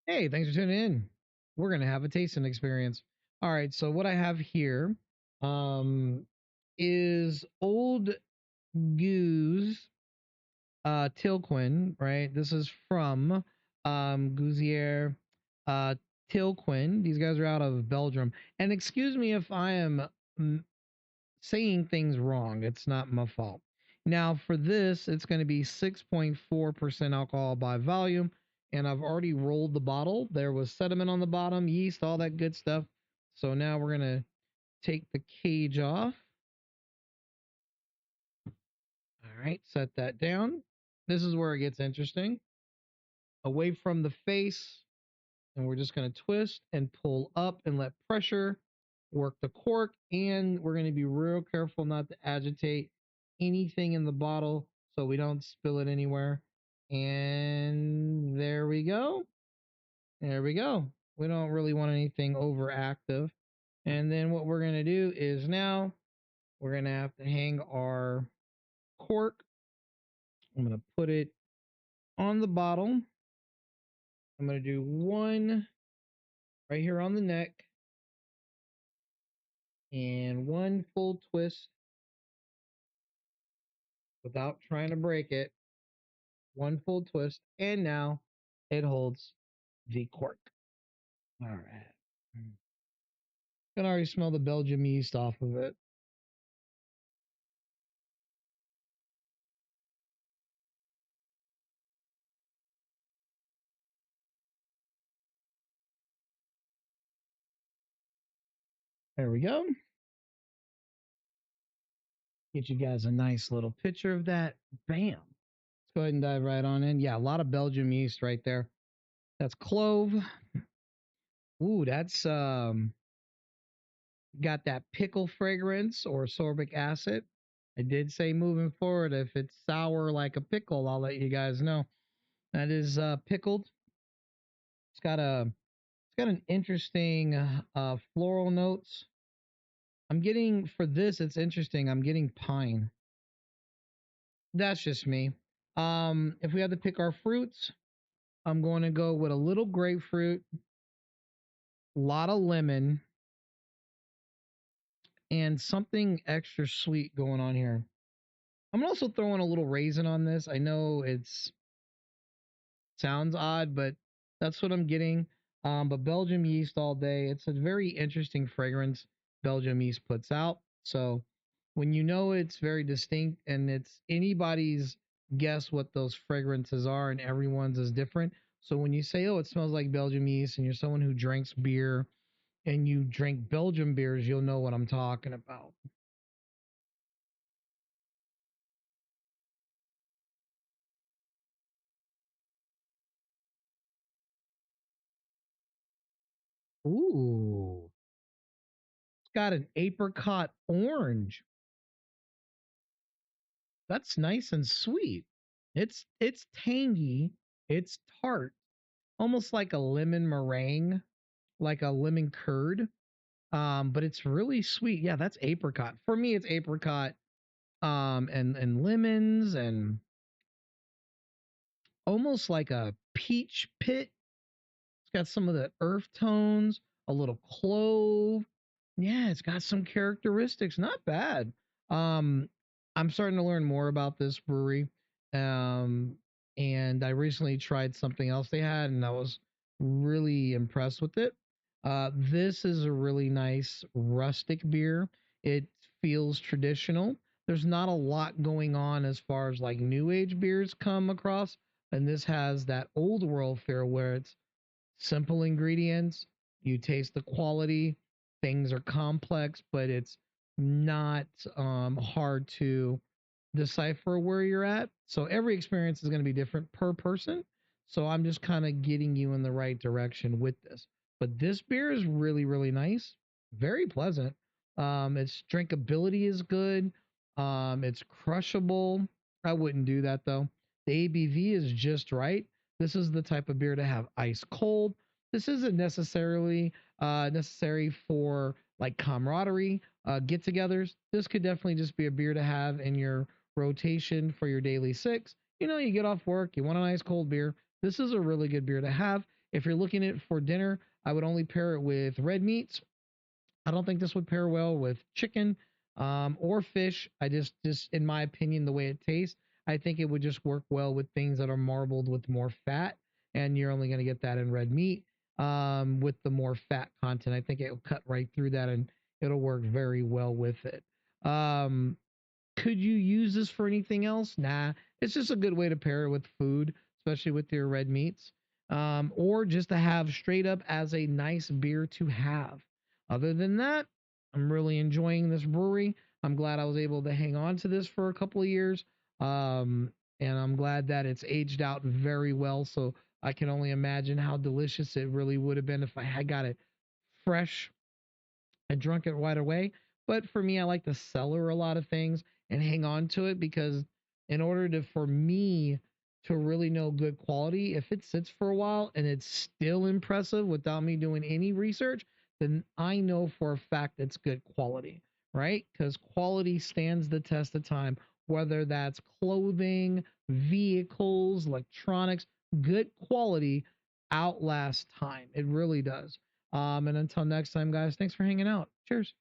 Hey, thanks for tuning in. We're gonna have a tasting experience. All right, so what I have here um is Old Gueuze Tilquin, right? This is from Gueuzerie uh Tilquin. These guys are out of Belgium. And excuse me if I am saying things wrong. It's not my fault. Now, for this, it's going to be 6.4% alcohol by volume. And I've already rolled the bottle. There was sediment on the bottom, yeast, all that good stuff. So now we're going to take the cage off. All right, set that down. This is where it gets interesting. Away from the face, and we're just going to twist and pull up and let pressure work the cork. And we're going to be real careful not to agitate anything in the bottle so we don't spill it anywhere. And there we go. There we go. We don't really want anything overactive. And then what we're going to do is now we're going to have to hang our cork. I'm going to put it on the bottle. I'm going to do one right here on the neck and one full twist without trying to break it. One full twist, and now it holds the cork. All right. Can already smell the Belgium yeast off of it. There we go. Get you guys a nice little picture of that. Bam. Let's go ahead and dive right on in. Yeah, a lot of Belgium yeast right there. That's clove. Ooh, that's got that pickle fragrance or sorbic acid. I did say moving forward, if it's sour like a pickle, I'll let you guys know. That is pickled. It's got an interesting floral notes. I'm getting for this. It's interesting. I'm getting pine. That's just me. If we had to pick our fruits, I'm going to go with a little grapefruit, a lot of lemon, and something extra sweet going on here. I'm also throwing a little raisin on this. I know it's sounds odd, but that's what I'm getting. But Belgium yeast all day. It's a very interesting fragrance Belgium yeast puts out. So when you know it's very distinct and it's anybody's guess what those fragrances are, and everyone's is different. So when you say, oh, it smells like Belgium yeast, and you're someone who drinks beer and you drink Belgium beers, you'll know what I'm talking about. Ooh, it's got an apricot orange. That's nice and sweet. It's tangy, it's tart, almost like a lemon meringue, like a lemon curd. But it's really sweet. Yeah, that's apricot. For me, it's apricot, and lemons and almost like a peach pit. It's got some of the earth tones, a little clove. Yeah, it's got some characteristics. Not bad. Um, I'm starting to learn more about this brewery. Um, and I recently tried something else they had, and I was really impressed with it. This is a really nice rustic beer. It feels traditional. There's not a lot going on as far as like new age beers come across, and this has that old world feel where it's simple ingredients. You taste the quality. Things are complex, but it's not hard to decipher where you're at. So every experience is going to be different per person. So I'm just kind of getting you in the right direction with this. But this beer is really, really nice, very pleasant. Its drinkability is good. It's crushable. I wouldn't do that though. The ABV is just right. This is the type of beer to have ice cold. This isn't necessarily necessary for like camaraderie, get-togethers. This could definitely just be a beer to have in your rotation for your daily six. You know, you get off work, you want a nice cold beer. This is a really good beer to have. If you're looking at it for dinner, I would only pair it with red meats. I don't think this would pair well with chicken or fish. Just in my opinion, the way it tastes, I think it would just work well with things that are marbled with more fat, and you're only going to get that in red meat with the more fat content. I think it'll cut right through that, and it'll work very well with it. Um, could you use this for anything else? Nah, it's just a good way to pair it with food, especially with your red meats, or just to have straight up as a nice beer to have. Other than that, I'm really enjoying this brewery. I'm glad I was able to hang on to this for a couple of years, and I'm glad that it's aged out very well. So I can only imagine how delicious it really would have been if I had got it fresh and drunk it right away. But for me, I like to cellar a lot of things and hang on to it because in order to for me to really know good quality, if it sits for a while and it's still impressive without me doing any research, then I know for a fact it's good quality, right? Because quality stands the test of time, whether that's clothing, vehicles, electronics, good quality outlasts time. It really does. And until next time, guys, thanks for hanging out. Cheers.